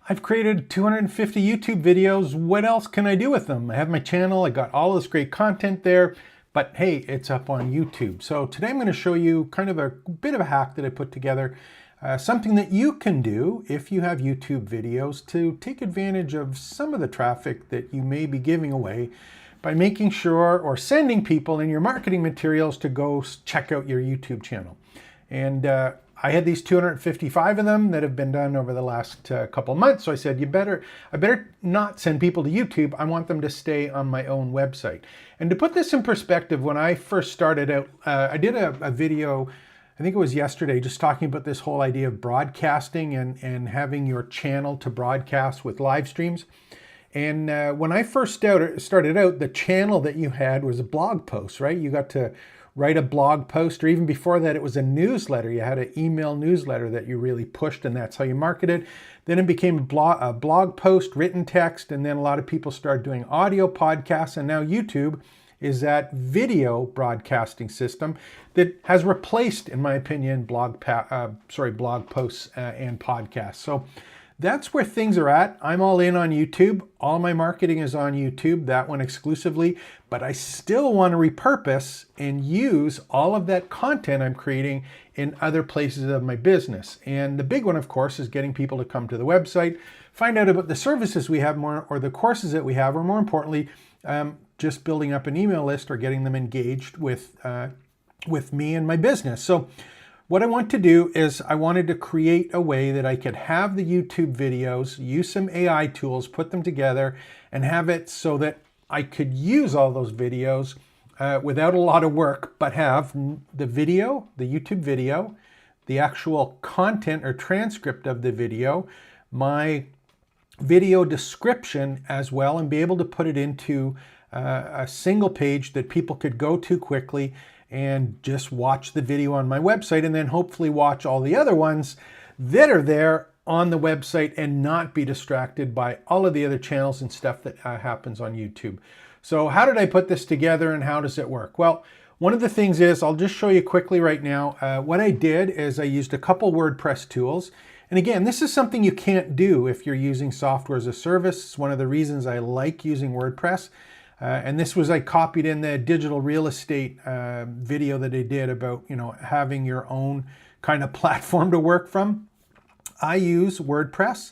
I've created 250 YouTube videos. What else can I do with them? I have my channel. I got all this great content there, but hey, it's up on YouTube. So today I'm going to show you kind of a bit of a hack that I put together, something that you can do if you have YouTube videos to take advantage of some of the traffic that you may be giving away by making sure or sending people in your marketing materials to go check out your YouTube channel. And I had these 255 of them that have been done over the last couple months. So I said, I better not send people to YouTube. I want them to stay on my own website. And to put this in perspective, when I first started out, I did a video, I think it was yesterday, just talking about this whole idea of broadcasting and having your channel to broadcast with live streams. And when I first started out, the channel that you had was a blog post, right? You got to write a blog post, or even before that, it was a newsletter. You had an email newsletter that you really pushed, and that's how you marketed. Then it became a blog post, written text, and then a lot of people started doing audio podcasts, and now YouTube is that video broadcasting system that has replaced, in my opinion, blog posts and podcasts. So that's where things are at. I'm all in on YouTube. All my marketing is on YouTube, that one exclusively, but I still want to repurpose and use all of that content I'm creating in other places of my business. And the big one, of course, is getting people to come to the website, find out about the services we have more, or the courses that we have, or more importantly, just building up an email list or getting them engaged with me and my business. So what I want to do is I wanted to create a way that I could have the YouTube videos, use some AI tools, put them together, and have it so that I could use all those videos without a lot of work, but have the video, the YouTube video, the actual content or transcript of the video, my video description as well, and be able to put it into a single page that people could go to quickly and just watch the video on my website, and then hopefully watch all the other ones that are there on the website and not be distracted by all of the other channels and stuff that happens on YouTube. So how did I put this together and how does it work? Well, one of the things is, I'll just show you quickly right now. What I did is I used a couple WordPress tools. And again, this is something you can't do if you're using software as a service. It's one of the reasons I like using WordPress. And this was, I copied in the digital real estate video that I did about, having your own kind of platform to work from. I use WordPress,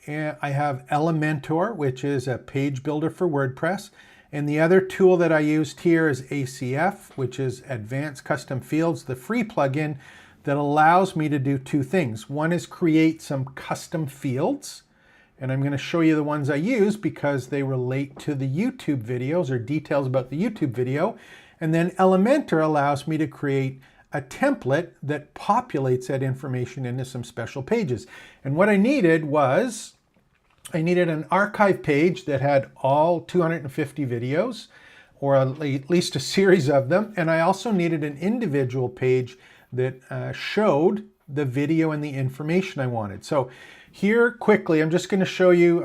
and I have Elementor, which is a page builder for WordPress. And the other tool that I used here is ACF, which is Advanced Custom Fields, the free plugin that allows me to do two things. One is create some custom fields. And I'm going to show you the ones I use because they relate to the YouTube videos or details about the YouTube video. And then Elementor allows me to create a template that populates that information into some special pages. And what I needed was, I needed an archive page that had all 250 videos, or at least a series of them. And I also needed an individual page that showed the video and the information I wanted. So here quickly, I'm just going to show you,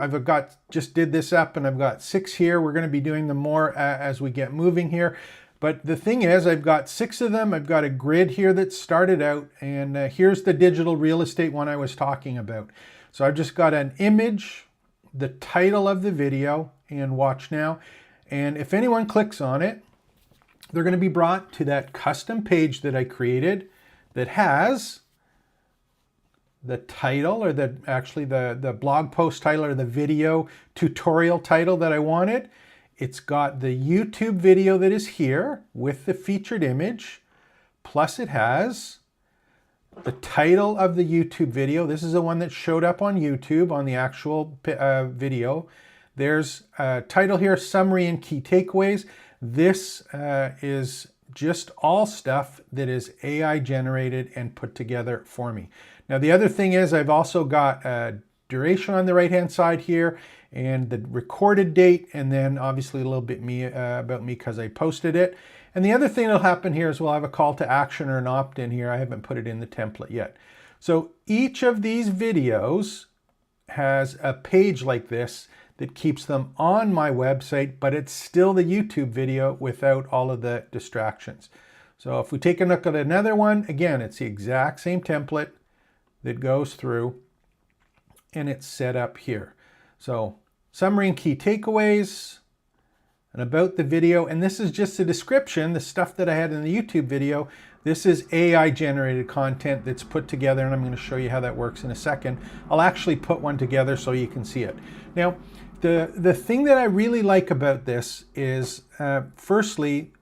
just did this up and I've got 6 here. We're going to be doing them more as we get moving here. But the thing is, I've got 6 of them. I've got a grid here that started out, and here's the digital real estate one I was talking about. So I've just got an image, the title of the video, and watch now. And if anyone clicks on it, they're going to be brought to that custom page that I created that has the title, or the blog post title, or the video tutorial title that I wanted. It's got the YouTube video that is here with the featured image, plus it has the title of the YouTube video. This is the one that showed up on YouTube on the actual video. There's a title here, summary and key takeaways. This is just all stuff that is AI generated and put together for me. Now, the other thing is, I've also got a duration on the right-hand side here, and the recorded date, and then obviously a little bit about me because I posted it. And the other thing that'll happen here is we'll have a call to action or an opt-in here. I haven't put it in the template yet. So each of these videos has a page like this that keeps them on my website, but it's still the YouTube video without all of the distractions. So if we take a look at another one, again, it's the exact same template that goes through and it's set up here. So summary and key takeaways, and about the video, and this is just a description, the stuff that I had in the YouTube video. This is AI generated content that's put together, and I'm going to show you how that works in a second. I'll actually put one together so you can see it. Now, the thing that I really like about this is, firstly,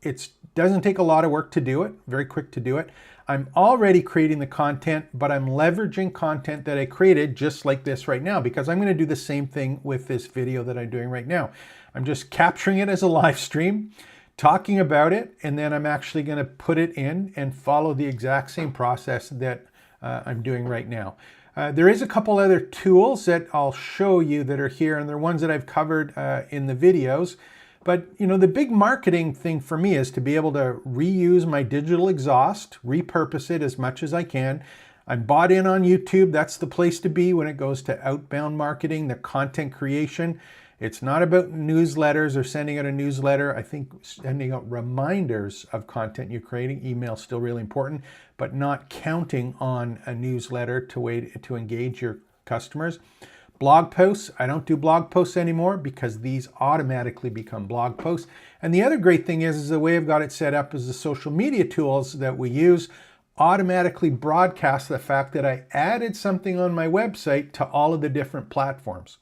it doesn't take a lot of work to do it, very quick to do it. I'm already creating the content, but I'm leveraging content that I created just like this right now, because I'm going to do the same thing with this video that I'm doing right now. I'm just capturing it as a live stream, talking about it, and then I'm actually going to put it in and follow the exact same process that I'm doing right now. There is a couple other tools that I'll show you that are here, and they're ones that I've covered in the videos. But you know, the big marketing thing for me is to be able to reuse my digital exhaust, repurpose it as much as I can. I'm bought in on YouTube. That's the place to be when it goes to outbound marketing, the content creation. It's not about newsletters or sending out a newsletter. I think sending out reminders of content you're creating, email is still really important, but not counting on a newsletter to engage your customers. Blog posts, I don't do blog posts anymore because these automatically become blog posts. And the other great thing is the way I've got it set up is the social media tools that we use automatically broadcast the fact that I added something on my website to all of the different platforms.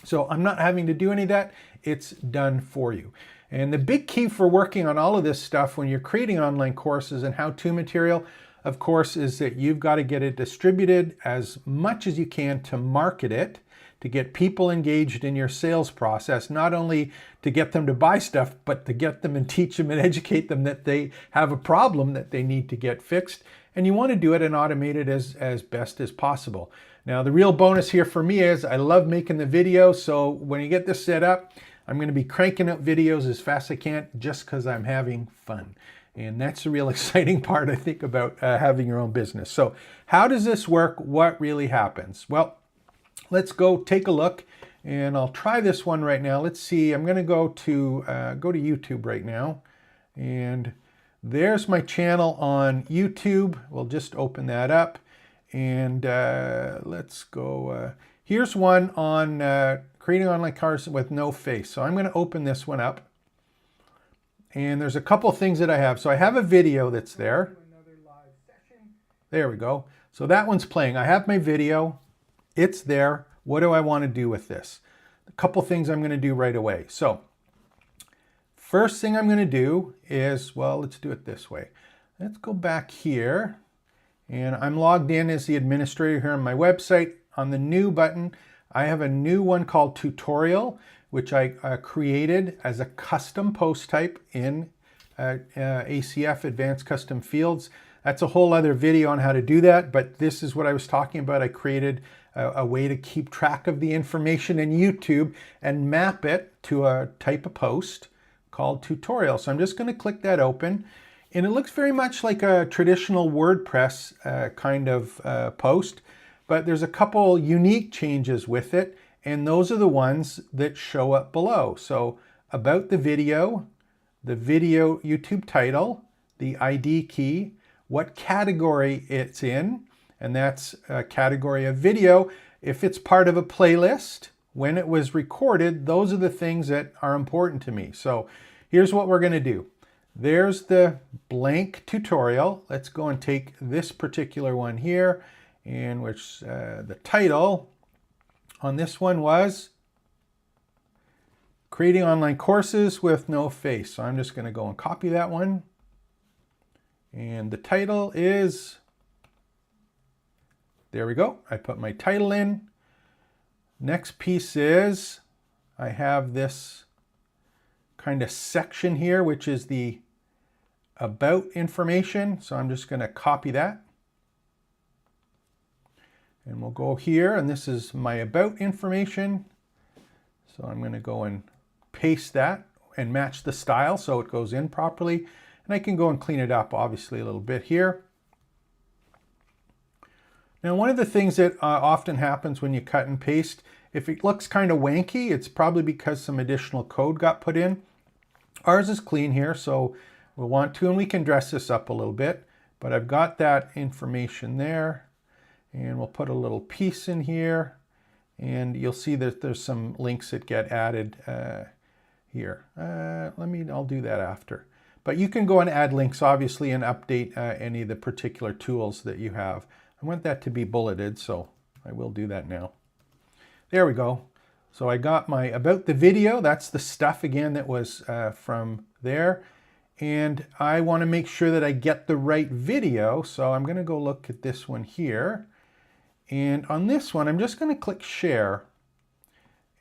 So I'm not having to do any of that, it's done for you. And the big key for working on all of this stuff when you're creating online courses and how-to material, of course, is that you've got to get it distributed as much as you can to market it, to get people engaged in your sales process, not only to get them to buy stuff, but to get them and teach them and educate them that they have a problem that they need to get fixed. And you want to do it and automate it as best as possible. Now, the real bonus here for me is I love making the video. So when you get this set up, I'm going to be cranking out videos as fast as I can just because I'm having fun. And that's the real exciting part, I think, about having your own business. So how does this work? What really happens? Well, let's go take a look, and I'll try this one right now. Let's see. I'm going to go to YouTube right now, and there's my channel on YouTube. We'll just open that up, and let's go. Here's one on creating online courses with no face. So I'm going to open this one up, and there's a couple things that I have. So I have a video that's there. There we go. So that one's playing. I have my video. It's there. What do I want to do with this? A couple things I'm going to do right away. So first thing I'm going to do is, well, let's do it this way. Let's go back here, and I'm logged in as the administrator here on my website. On the new button, I have a new one called tutorial, which I created as a custom post type in ACF, Advanced Custom Fields. That's a whole other video on how to do that, but this is what I was talking about. I created a way to keep track of the information in YouTube and map it to a type of post called tutorial. So I'm just going to click that open, and it looks very much like a traditional WordPress kind of post, but there's a couple unique changes with it, and those are the ones that show up below. So about the video YouTube title, the ID key, what category it's in, and that's a category of video. If it's part of a playlist, when it was recorded, those are the things that are important to me. So here's what we're going to do. There's the blank tutorial. Let's go and take this particular one here, in which the title on this one was Creating Online Courses with No Face. So I'm just going to go and copy that one. And the title is, there we go. I put my title in. Next piece is, I have this kind of section here, which is the about information. So I'm just going to copy that. And we'll go here, and this is my about information. So I'm going to go and paste that and match the style so it goes in properly. And I can go and clean it up, obviously, a little bit here. Now, one of the things that often happens when you cut and paste, if it looks kind of wanky, it's probably because some additional code got put in. Ours is clean here, so we'll want to, and we can dress this up a little bit. But I've got that information there. And we'll put a little piece in here, and you'll see that there's some links that get added here. I'll do that after. But you can go and add links, obviously, and update any of the particular tools that you have. I want that to be bulleted, so I will do that now. There we go. So I got my about the video. That's the stuff, again, that was from there. And I want to make sure that I get the right video. So I'm going to go look at this one here. And on this one, I'm just going to click share.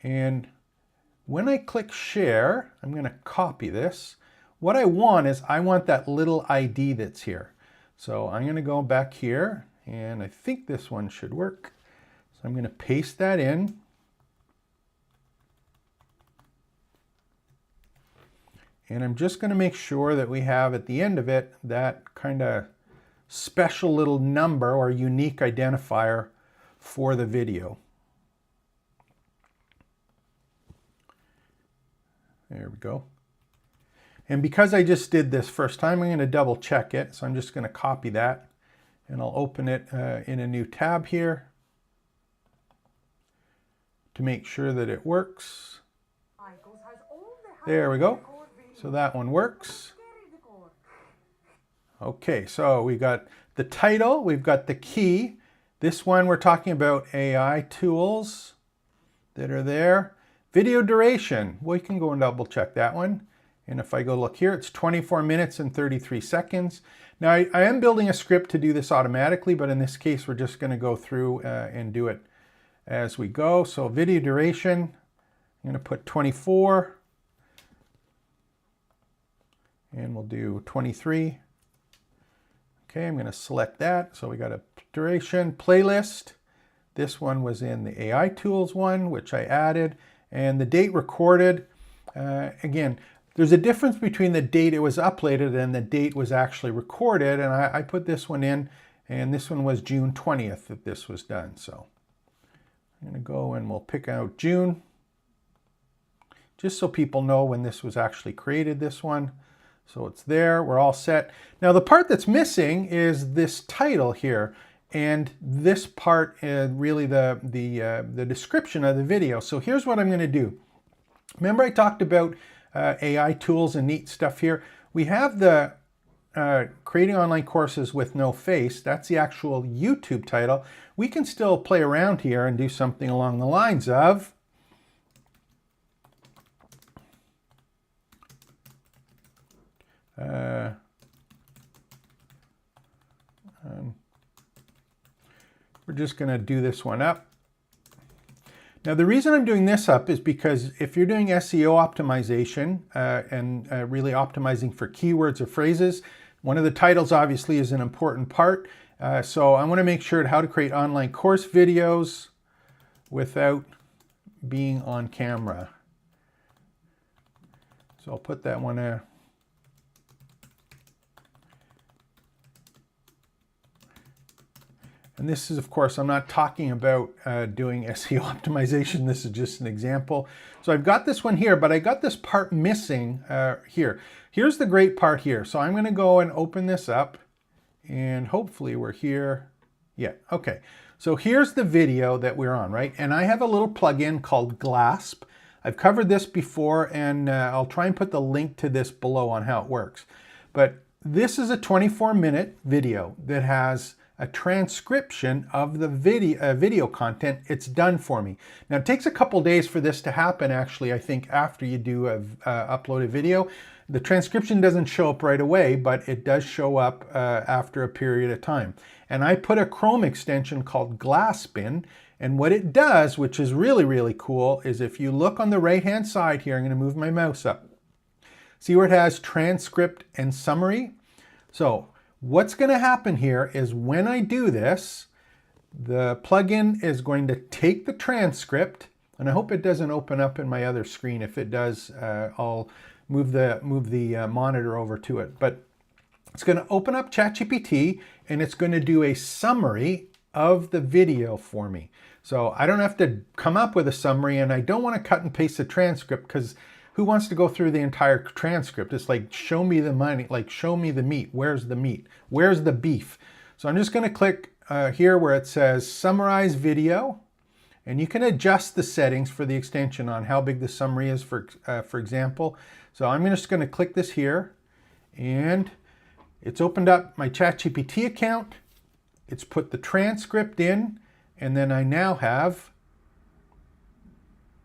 And when I click share, I'm going to copy this. What I want is I want that little ID that's here. So I'm going to go back here, and I think this one should work. So I'm going to paste that in. And I'm just going to make sure that we have at the end of it that kind of special little number or unique identifier for the video. There we go. And because I just did this first time, I'm going to double check it. So I'm just going to copy that, and I'll open it in a new tab here to make sure that it works. There we go. So that one works. Okay, so we got the title, we've got the key. This one we're talking about AI tools that are there. Video duration, we can go and double check that one. And if I go look here, it's 24 minutes and 33 seconds. Now I am building a script to do this automatically, but in this case, we're just going to go through and do it as we go. So video duration, I'm going to put 24. And we'll do 23. Okay, I'm going to select that. So we got a duration playlist. This one was in the AI tools one, which I added. And the date recorded. Again, there's a difference between the date it was uploaded and the date was actually recorded. And I put this one in, and this one was June 20th that this was done. So I'm going to go and we'll pick out June, just so people know when this was actually created, this one. So it's there, we're all set. Now the part that's missing is this title here, and this part is really the description of the video. So here's what I'm going to do. Remember I talked about AI tools and neat stuff here? We have the creating online courses with no face. That's the actual YouTube title. We can still play around here and do something along the lines of we're just going to do this one up. Now the reason I'm doing this up is because if you're doing SEO optimization and really optimizing for keywords or phrases, one of the titles obviously is an important part. So I want to make sure how to create online course videos without being on camera. So I'll put that one there. And this is, of course, I'm not talking about doing SEO optimization. This is just an example. So I've got this one here, but I got this part missing here. Here's the great part here. So I'm going to go and open this up, and hopefully we're here. Yeah, okay. So here's the video that we're on, right? And I have a little plugin called Glasp. I've covered this before, and I'll try and put the link to this below on how it works. But this is a 24-minute video that has a transcription of the video content. It's done for me. Now it takes a couple days for this to happen, actually, I think, after you do upload a video. The transcription doesn't show up right away, but it does show up after a period of time. And I put a Chrome extension called Glasp in, and what it does, which is really, really cool, is if you look on the right-hand side here, I'm going to move my mouse up. See where it has transcript and summary? So what's going to happen here is when I do this, the plugin is going to take the transcript, and I hope it doesn't open up in my other screen. If it does, I'll move the monitor over to it. But it's going to open up ChatGPT, and it's going to do a summary of the video for me. So I don't have to come up with a summary, and I don't want to cut and paste the transcript, because who wants to go through the entire transcript? It's like, show me the money, like show me the meat. Where's the meat? Where's the beef? So I'm just going to click here where it says summarize video, and you can adjust the settings for the extension on how big the summary is, for example. So I'm just going to click this here, and it's opened up my ChatGPT account. It's put the transcript in, and then I now have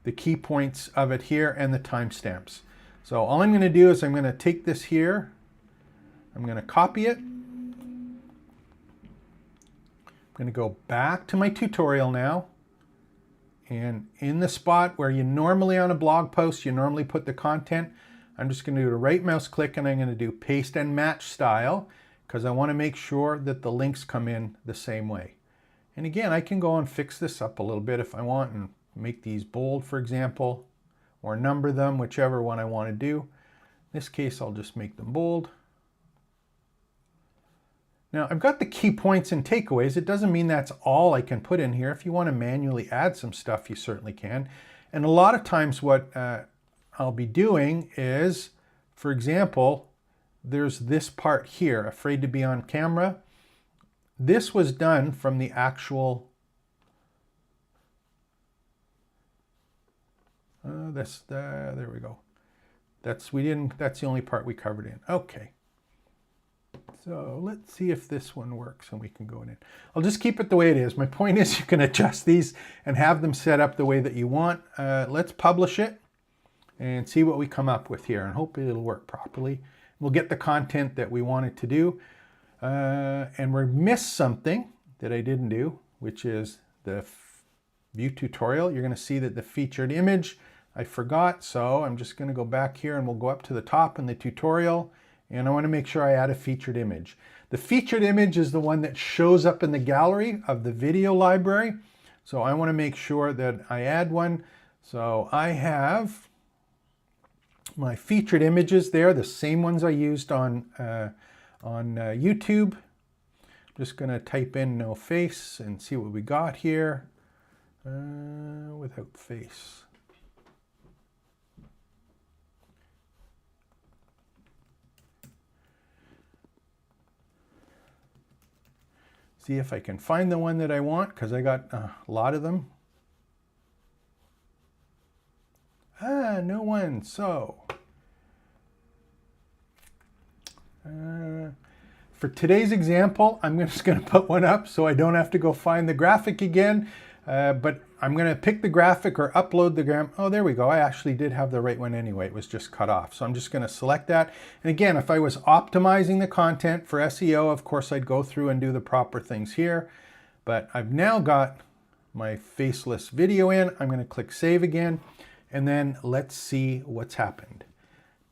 the key points of it here and the timestamps. So all I'm going to do is I'm going to take this here, I'm going to copy it. I'm going to go back to my tutorial now, and in the spot where you normally on a blog post, you normally put the content, I'm just going to do a right mouse click and I'm going to do paste and match style, because I want to make sure that the links come in the same way. And again, I can go and fix this up a little bit if I want and make these bold, for example, or number them, whichever one I want to do. In this case, I'll just make them bold. Now, I've got the key points and takeaways. It doesn't mean that's all I can put in here. If you want to manually add some stuff, you certainly can. And a lot of times what I'll be doing is, for example, there's this part here, afraid to be on camera. This was done from the actual there we go. That's the only part we covered in. Okay. So let's see if this one works and we can go in. I'll just keep it the way it is. My point is you can adjust these and have them set up the way that you want. Let's publish it and see what we come up with here, and hope it'll work properly. We'll get the content that we want it to do. And we missed something that I didn't do, which is the view tutorial. You're going to see that the featured image I forgot, so I'm just going to go back here and we'll go up to the top in the tutorial, and I want to make sure I add a featured image. The featured image is the one that shows up in the gallery of the video library, so I want to make sure that I add one. So I have my featured images there, the same ones I used on YouTube. I'm just going to type in no face and see what we got here. Without face. See if I can find the one that I want, because I got a lot of them. No one. So for today's example, I'm just going to put one up so I don't have to go find the graphic again. But I'm going to pick the graphic or upload the gram. Oh, there we go. I actually did have the right one anyway. It was just cut off. So I'm just going to select that. And again, if I was optimizing the content for SEO, of course, I'd go through and do the proper things here. But I've now got my faceless video in. I'm going to click save again. And then let's see what's happened.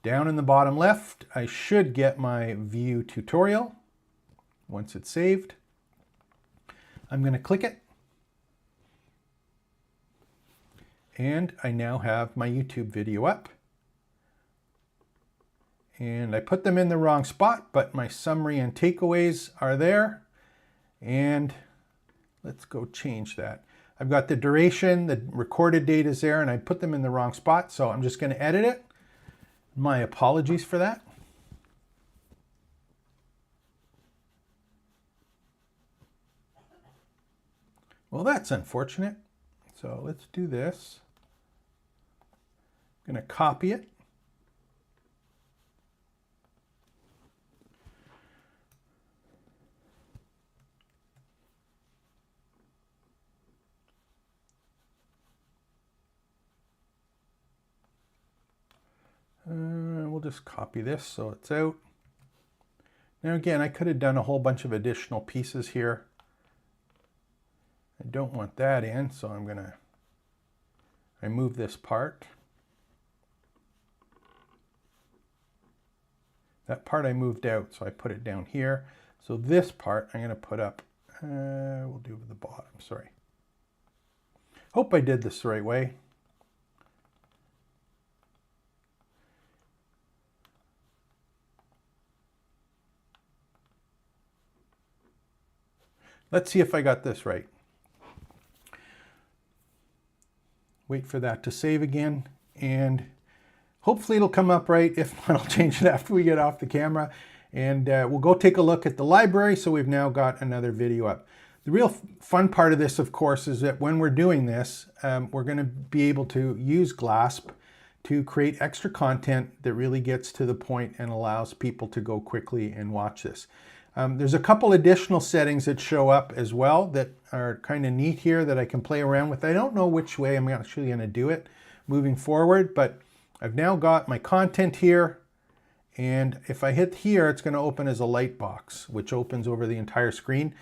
Down in the bottom left, I should get my view tutorial. Once it's saved, I'm going to click it. And I now have my YouTube video up. And I put them in the wrong spot, but my summary and takeaways are there. And let's go change that. I've got the duration, the recorded date is there, and I put them in the wrong spot, so I'm just going to edit it. My apologies for that. Well, that's unfortunate. So let's do this. I'm going to copy it. We'll just copy this so it's out. Now again, I could have done a whole bunch of additional pieces here. I don't want that in, so I'm going to remove this part. That part I moved out, so I put it down here. So this part I'm going to put up, we'll do the bottom, sorry. Hope I did this the right way. Let's see if I got this right. Wait for that to save again, and hopefully it'll come up right. If not, I'll change it after we get off the camera. And we'll go take a look at the library. So we've now got another video up. The real fun part of this, of course, is that when we're doing this, we're going to be able to use GLASP to create extra content that really gets to the point and allows people to go quickly and watch this. There's a couple additional settings that show up as well that are kind of neat here that I can play around with. I don't know which way I'm actually going to do it moving forward, but I've now got my content here. And if I hit here, it's going to open as a light box, which opens over the entire screen.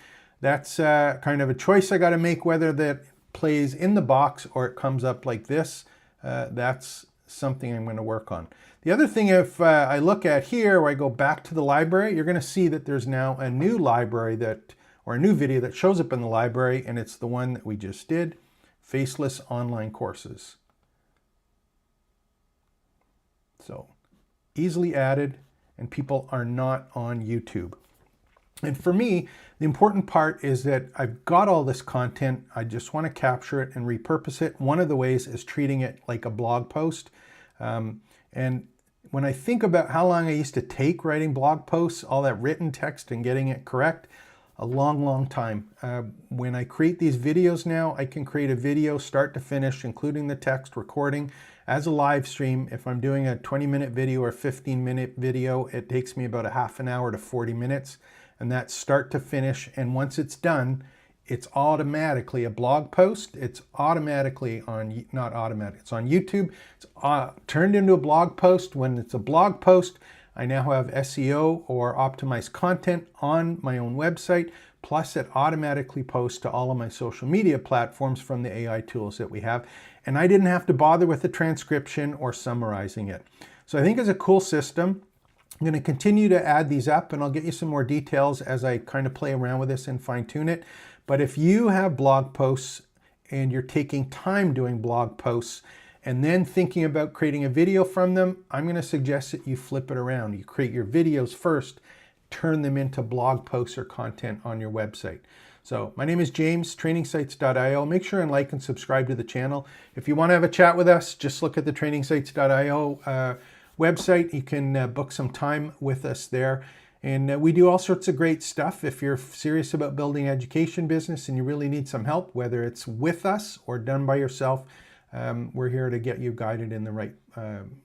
That's kind of a choice I got to make, whether that plays in the box or it comes up like this. That's something I'm going to work on. The other thing, if I look at here, where I go back to the library, you're going to see that there's now a new library or a new video that shows up in the library, and it's the one that we just did, Faceless Online Courses. So easily added, and people are not on YouTube. And for me, the important part is that I've got all this content. I just want to capture it and repurpose it. One of the ways is treating it like a blog post. And when I think about how long I used to take writing blog posts, all that written text and getting it correct, a long, long time. When I create these videos now, I can create a video start to finish, including the text recording as a live stream. If I'm doing a 20-minute video or 15-minute video, it takes me about a half an hour to 40 minutes. And that's start to finish. And once it's done, it's automatically a blog post. It's automatically on, not automatic, it's on YouTube. It's turned into a blog post. When it's a blog post, I now have SEO or optimized content on my own website. Plus it automatically posts to all of my social media platforms from the AI tools that we have. And I didn't have to bother with the transcription or summarizing it. So I think it's a cool system. I'm going to continue to add these up, and I'll get you some more details as I kind of play around with this and fine tune it. But if you have blog posts and you're taking time doing blog posts and then thinking about creating a video from them, I'm going to suggest that you flip it around. You create your videos first, turn them into blog posts or content on your website. So my name is James, trainingsites.io. Make sure and like and subscribe to the channel. If you want to have a chat with us, just look at the trainingsites.io website. You can book some time with us there. And we do all sorts of great stuff. If you're serious about building an education business and you really need some help, whether it's with us or done by yourself, we're here to get you guided in the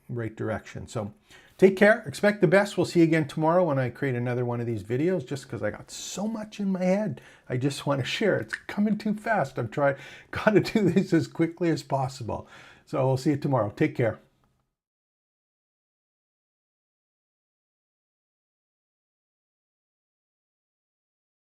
right direction. So take care, expect the best. We'll see you again tomorrow when I create another one of these videos, just because I got so much in my head. I just want to share. It's coming too fast. Got to do this as quickly as possible. So we'll see you tomorrow. Take care.